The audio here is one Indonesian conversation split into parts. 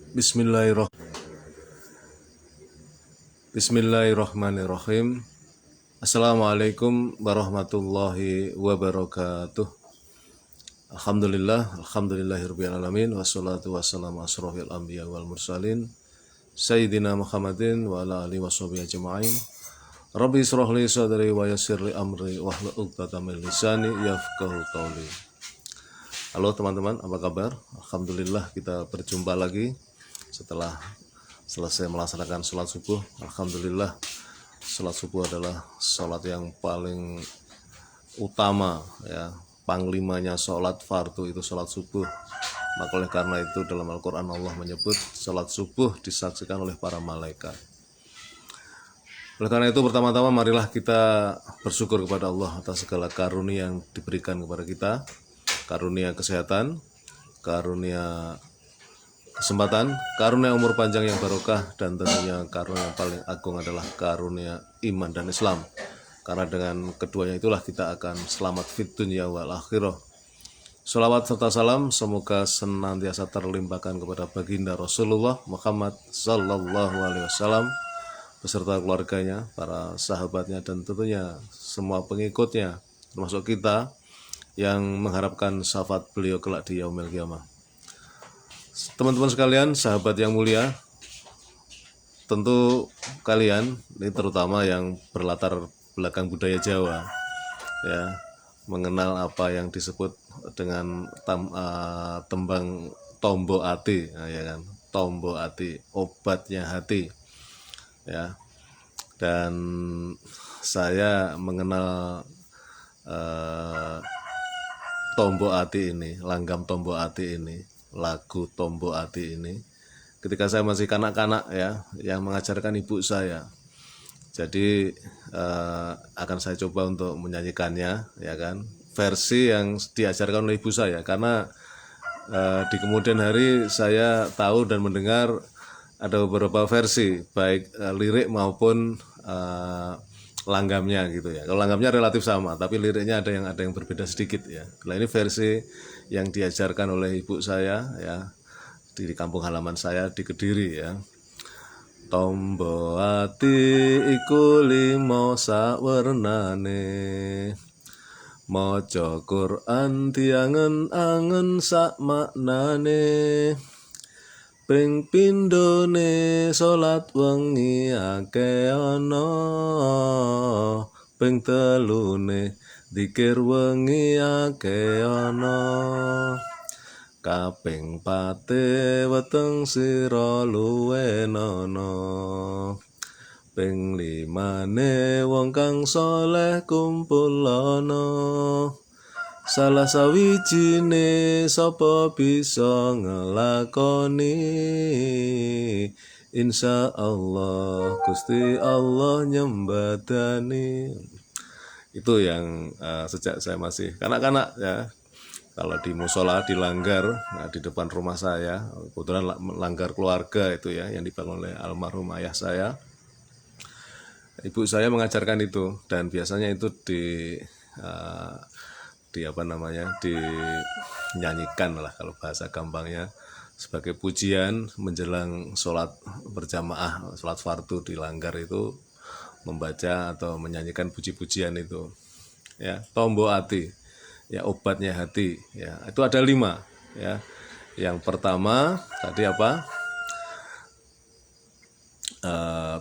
Bismillahirrahmanirrahim. Assalamualaikum warahmatullahi wabarakatuh. Alhamdulillahirabbil alamin wassalatu wassalamu asrofil anbiya wal mursalin sayyidina Muhammadin wa ala alihi washabihi ajma'in. Rabbi israh li sadri wa yassir li amri wahlul 'uqdatam min lisani yafqahu qawli. Halo teman-teman, apa kabar? Alhamdulillah kita berjumpa lagi setelah selesai melaksanakan sholat subuh. Alhamdulillah, sholat subuh adalah sholat yang paling utama, ya, panglimanya sholat fardu itu sholat subuh. Maka oleh karena itu dalam Al-Quran Allah menyebut sholat subuh disaksikan oleh para malaikat. Oleh karena itu pertama-tama marilah kita bersyukur kepada Allah atas segala karunia yang diberikan kepada kita, karunia kesehatan, karunia kesempatan, karunia umur panjang yang barokah, dan tentunya karunia yang paling agung adalah karunia iman dan Islam. Karena dengan keduanya itulah kita akan selamat fid dunya wal akhirah. Sholawat serta salam semoga senantiasa terlimpahkan kepada baginda Rasulullah Muhammad sallallahu alaihi wasallam beserta keluarganya, para sahabatnya, dan tentunya semua pengikutnya, termasuk kita yang mengharapkan syafaat beliau kelak di yaumil qiyamah. Teman-teman sekalian, sahabat yang mulia, tentu kalian, ini terutama yang berlatar belakang budaya Jawa, ya, mengenal apa yang disebut dengan tembang tombo ati, ya kan, tombo ati, obatnya hati, ya. Dan saya mengenal tombo ati ini, langgam tombo ati ini, lagu tombo ati ini ketika saya masih kanak-kanak, ya, yang mengajarkan ibu saya. Jadi akan saya coba untuk menyanyikannya, ya kan, versi yang diajarkan oleh ibu saya, karena di kemudian hari saya tahu dan mendengar ada beberapa versi, baik lirik maupun langgamnya gitu, ya. Kalau langgamnya relatif sama, tapi liriknya ada yang berbeda sedikit, ya. Nah, ini versi yang diajarkan oleh ibu saya, ya, di kampung halaman saya di Kediri, ya. Tombo ati iku limo sawernane, maca Quran diangen-angen sak maknane, ping pindhone salat wengi akeh ana, ping telune zikir wengi akeh ana, kaping pate weteng sira luwe nono, ping limane wong kang soleh kumpul ana, salah sawijine sapa bisa ngelakoni, insya Allah Gusti Allah nyembadani. Itu yang sejak saya masih kanak-kanak, ya, kalau di musola di langgar, nah, di depan rumah saya, kebetulan langgar keluarga itu, ya, yang dibangun oleh almarhum ayah saya, ibu saya mengajarkan itu, dan biasanya itu dinyanyikan lah kalau bahasa gampangnya, sebagai pujian menjelang sholat berjamaah, sholat fardu di langgar itu, membaca atau menyanyikan puji-pujian itu, ya, tombo ati, ya, obatnya hati, ya. Itu ada 5, ya. Yang pertama tadi apa?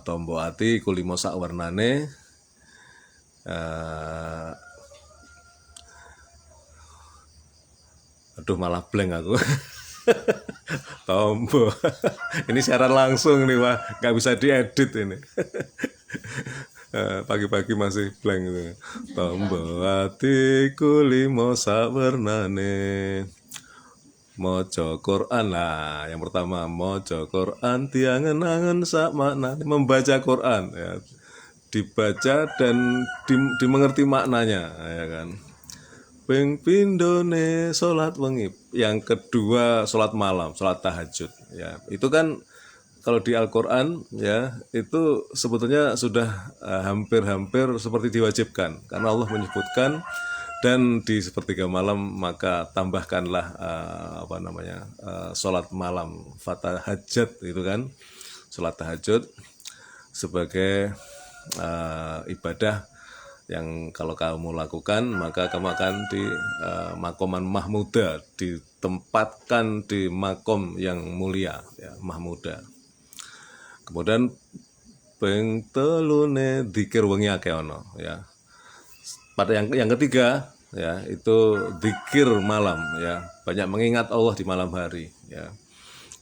Tombo ati iku limo sak warnane, aduh malah blank aku. Tombo. Ini siaran langsung nih, wah, nggak bisa diedit ini. Pagi-pagi masih blank gitu. Tombo atiku limo sawernane, maca Quran. Lah, yang pertama maca Quran diangen-angen sak maknane, membaca Quran, ya, dibaca dan dimengerti maknanya, ya kan. Ping pindhone salat wengi, yang kedua salat malam, salat tahajud, ya. Itu kan kalau di Al-Quran, ya, itu sebetulnya sudah hampir-hampir seperti diwajibkan, karena Allah menyebutkan Dan di sepertiga malam maka tambahkanlah sholat malam fatahajud itu kan, sholat tahajud sebagai ibadah yang kalau kamu lakukan maka kamu akan di makoman mahmuda, ditempatkan di makom yang mulia ya, mahmuda. Kemudian ping telune dzikir wengi akeh ana ya. Pada yang ketiga ya, itu dzikir malam ya, banyak mengingat Allah di malam hari ya.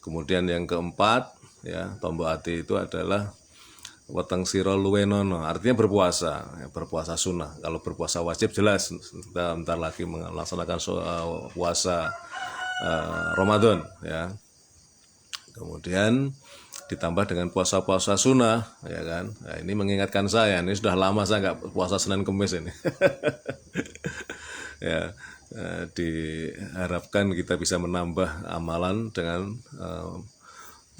Kemudian yang keempat ya, tombok ati itu adalah weteng sira luwenono, artinya berpuasa ya, berpuasa sunnah. Kalau berpuasa wajib jelas kita bentar lagi melaksanakan puasa Ramadan ya. Kemudian ditambah dengan puasa-puasa sunnah ya kan. Nah, ini mengingatkan saya, ini sudah lama saya nggak puasa Senin Kemis ini. Ya, diharapkan kita bisa menambah amalan dengan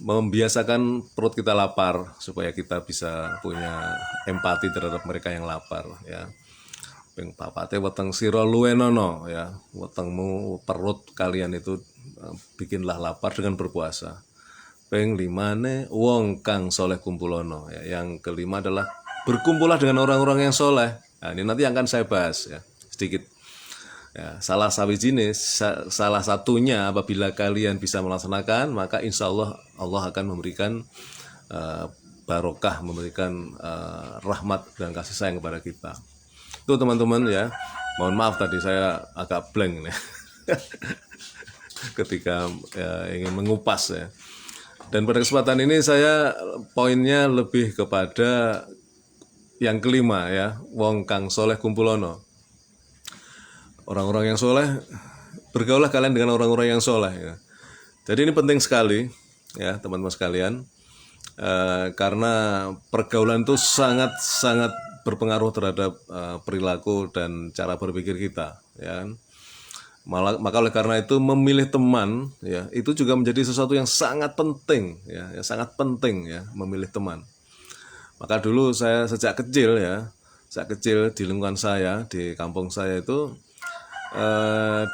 membiasakan perut kita lapar supaya kita bisa punya empati terhadap mereka yang lapar ya. Ping papate weteng sira luwenono ya, wetengmu perut kalian itu bikinlah lapar dengan berpuasa. Ping limane wong kang soleh kumpulono ya. Yang kelima adalah berkumpullah dengan orang-orang yang soleh. Nah, ini nanti akan saya bahas ya sedikit ya. Salah satunya apabila kalian bisa melaksanakan maka insya Allah Allah akan memberikan barokah, memberikan rahmat dan kasih sayang kepada kita. Itu teman-teman ya, mohon maaf tadi saya agak blank nih ketika ingin mengupas ya. Dan pada kesempatan ini saya poinnya lebih kepada yang kelima ya, wong kang soleh kumpulono. Orang-orang yang soleh, bergaulah kalian dengan orang-orang yang soleh ya. Jadi ini penting sekali ya teman-teman sekalian, karena pergaulan itu sangat-sangat berpengaruh terhadap perilaku dan cara berpikir kita ya. Maka oleh karena itu memilih teman ya itu juga menjadi sesuatu yang sangat penting ya, sangat penting ya memilih teman. Maka dulu saya sejak kecil di lingkungan saya, di kampung saya itu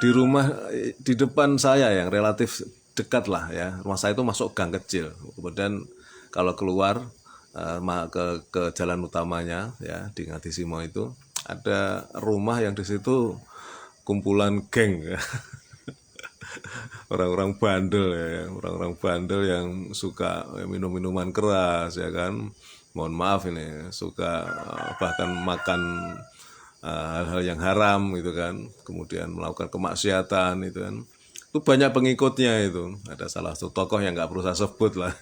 di rumah di depan saya yang relatif dekat lah ya, rumah saya itu masuk gang kecil. Kemudian kalau keluar ke jalan utamanya ya di Ngadisimo itu ada rumah yang di situ kumpulan geng ya. Orang-orang bandel yang suka minum-minuman keras ya kan. Mohon maaf ini suka bahkan makan hal-hal yang haram gitu kan. Kemudian melakukan kemaksiatan itu kan. Itu banyak pengikutnya itu. Ada salah satu tokoh yang nggak perlu saya sebut lah.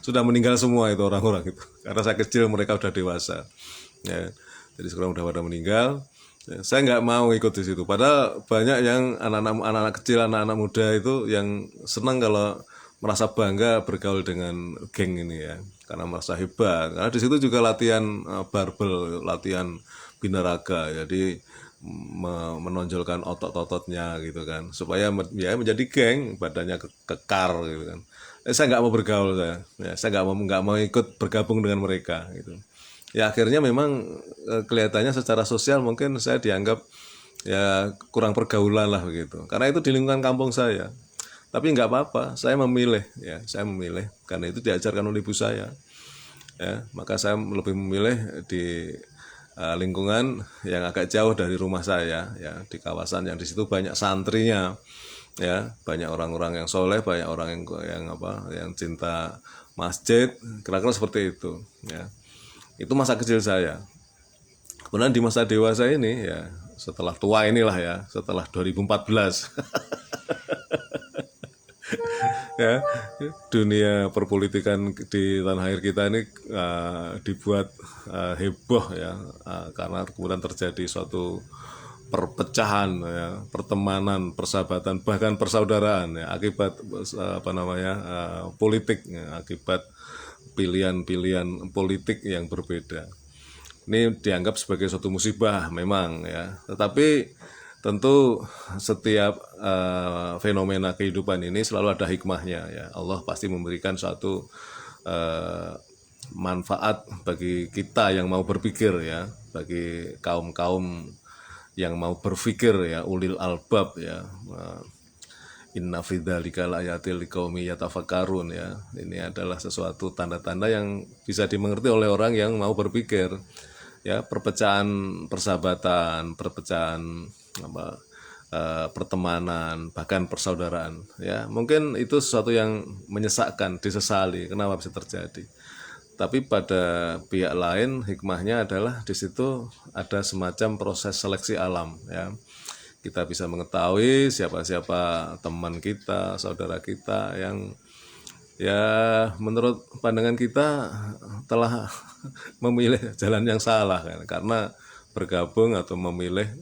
sudah meninggal semua itu orang-orang itu. Karena saya kecil mereka udah dewasa. Ya. Jadi sekarang udah pada meninggal. Saya nggak mau ikut di situ. Padahal banyak yang anak-anak kecil, anak-anak muda itu yang senang kalau merasa bangga bergaul dengan geng ini ya, karena merasa hebat. Karena di situ juga latihan barbel, latihan binaraga. Jadi menonjolkan otot-ototnya gitu kan, supaya ya menjadi geng, badannya kekar gitu kan. Saya nggak mau bergaul saya nggak mau ikut bergabung dengan mereka gitu. Ya akhirnya memang kelihatannya secara sosial mungkin saya dianggap ya kurang pergaulan lah begitu. Karena itu di lingkungan kampung saya. Tapi nggak apa-apa, saya memilih karena itu diajarkan oleh ibu saya. Ya, maka saya lebih memilih di lingkungan yang agak jauh dari rumah saya ya, di kawasan yang di situ banyak santrinya. Ya, banyak orang-orang yang soleh, banyak orang yang cinta masjid, kira-kira seperti itu ya. Itu masa kecil saya. Kemudian di masa dewasa ini ya, setelah tua inilah ya, setelah 2014 ya, dunia perpolitikan di tanah air kita ini dibuat heboh ya, karena kemudian terjadi suatu perpecahan ya, pertemanan, persahabatan, bahkan persaudaraan ya, akibat politik ya, akibat pilihan-pilihan politik yang berbeda. Ini dianggap sebagai suatu musibah memang ya. Tetapi tentu setiap fenomena kehidupan ini selalu ada hikmahnya ya. Allah pasti memberikan suatu manfaat bagi kita yang mau berpikir ya, bagi kaum-kaum yang mau berpikir ya, ulil albab ya. Inna fi dzalika laayatil liqaumi yatafakkarun ya. Ini adalah sesuatu tanda-tanda yang bisa dimengerti oleh orang yang mau berpikir. Ya, perpecahan persahabatan, perpecahan pertemanan, bahkan persaudaraan ya. Mungkin itu sesuatu yang menyesakkan, disesali kenapa bisa terjadi. Tapi pada pihak lain hikmahnya adalah di situ ada semacam proses seleksi alam ya. Kita bisa mengetahui siapa-siapa teman kita, saudara kita yang ya menurut pandangan kita telah memilih jalan yang salah kan, karena bergabung atau memilih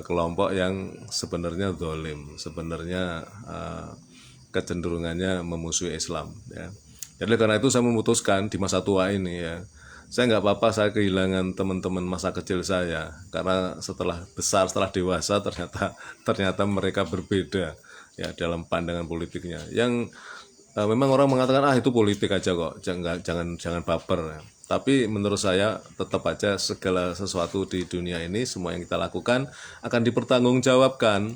kelompok yang sebenarnya zalim, sebenarnya kecenderungannya memusuhi Islam ya. Jadi karena itu saya memutuskan di masa tua ini ya, saya nggak apa-apa saya kehilangan teman-teman masa kecil saya, karena setelah besar, setelah dewasa ternyata mereka berbeda ya dalam pandangan politiknya. Yang memang orang mengatakan itu politik aja kok, jangan baper. Tapi menurut saya tetap aja segala sesuatu di dunia ini, semua yang kita lakukan akan dipertanggungjawabkan.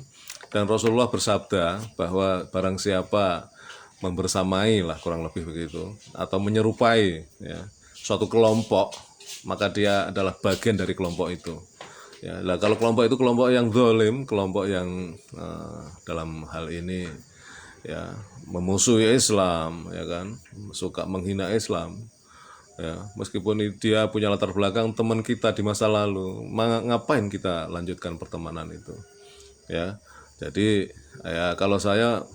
Dan Rasulullah bersabda bahwa barang siapa membersamai lah kurang lebih begitu, atau menyerupai ya suatu kelompok, maka dia adalah bagian dari kelompok itu. Ya, lah kalau kelompok itu kelompok yang zalim, kelompok yang dalam hal ini ya memusuhi Islam, ya kan, suka menghina Islam. Ya, meskipun dia punya latar belakang teman kita di masa lalu, ngapain kita lanjutkan pertemanan itu? Ya, jadi ya kalau saya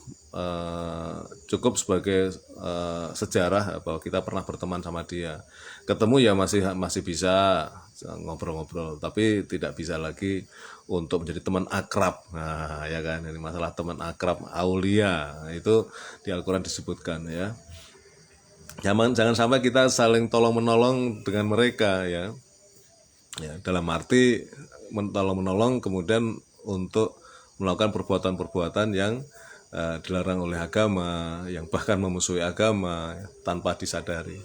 cukup sebagai sejarah bahwa kita pernah berteman sama dia, ketemu ya masih bisa ngobrol-ngobrol, tapi tidak bisa lagi untuk menjadi teman akrab. Nah ya kan, ini masalah teman akrab aulia itu di Al-Quran disebutkan ya. Jangan sampai kita saling tolong menolong dengan mereka ya. Ya, dalam arti tolong menolong kemudian untuk melakukan perbuatan-perbuatan yang dilarang oleh agama, yang bahkan memusuhi agama tanpa disadari.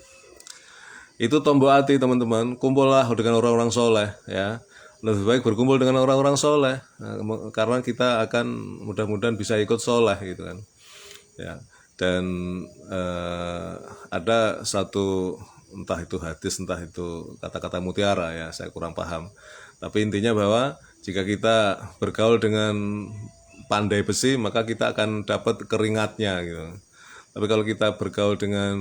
Itu tombok hati teman-teman, kumpullah dengan orang-orang soleh ya. Lebih baik berkumpul dengan orang-orang soleh, karena kita akan mudah-mudahan bisa ikut soleh gitu kan ya. Dan ada satu, entah itu hadis entah itu kata-kata mutiara ya, saya kurang paham, tapi intinya bahwa jika kita bergaul dengan pandai besi maka kita akan dapat keringatnya gitu. Tapi kalau kita bergaul dengan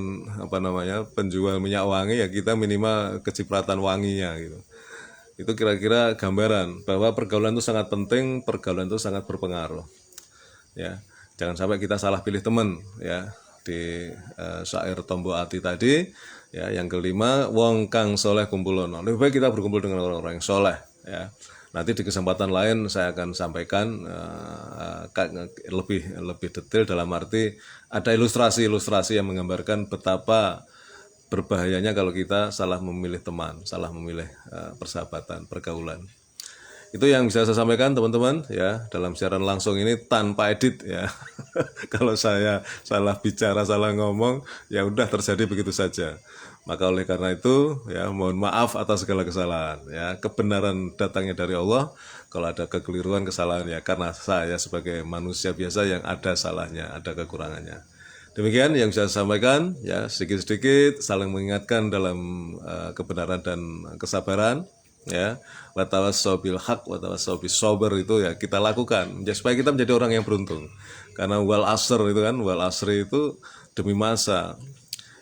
penjual minyak wangi ya kita minimal kecipratan wanginya gitu. Itu kira-kira gambaran bahwa pergaulan itu sangat penting, pergaulan itu sangat berpengaruh. Ya, jangan sampai kita salah pilih teman ya. Di syair Tombo Ati tadi ya, yang kelima wong kang soleh kumpulono. Lebih baik kita berkumpul dengan orang-orang yang soleh ya. Nanti di kesempatan lain saya akan sampaikan lebih detail, dalam arti ada ilustrasi-ilustrasi yang menggambarkan betapa berbahayanya kalau kita salah memilih teman, salah memilih persahabatan, pergaulan. Itu yang bisa saya sampaikan teman-teman ya dalam siaran langsung ini tanpa edit ya. Kalau saya salah bicara, salah ngomong, ya udah terjadi begitu saja. Maka oleh karena itu ya mohon maaf atas segala kesalahan ya. Kebenaran datangnya dari Allah. Kalau ada kekeliruan, kesalahan ya karena saya sebagai manusia biasa yang ada salahnya, ada kekurangannya. Demikian yang bisa saya sampaikan ya, sedikit-sedikit saling mengingatkan dalam kebenaran dan kesabaran ya. Wa tawassau bil haq wa tawassau bis sabr, itu ya kita lakukan ya, supaya kita menjadi orang yang beruntung. Karena wal asr itu kan, wal asri itu demi masa.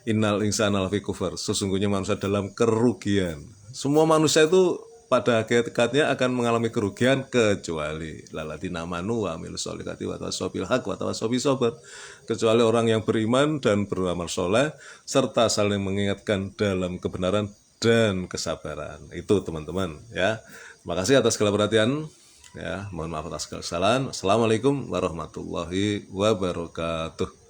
Innal insana lafi kufur, sesungguhnya manusia dalam kerugian. Semua manusia itu pada hakikatnya akan mengalami kerugian kecuali lalladzina amanu wa amilus sholihati wa tawassau bil haq wa tawassau bis sabr, kecuali orang yang beriman dan beramal soleh serta saling mengingatkan dalam kebenaran dan kesabaran. Itu teman-teman ya. Terima kasih atas segala perhatian ya. Mohon maaf atas segala kesalahan. Assalamualaikum warahmatullahi wabarakatuh.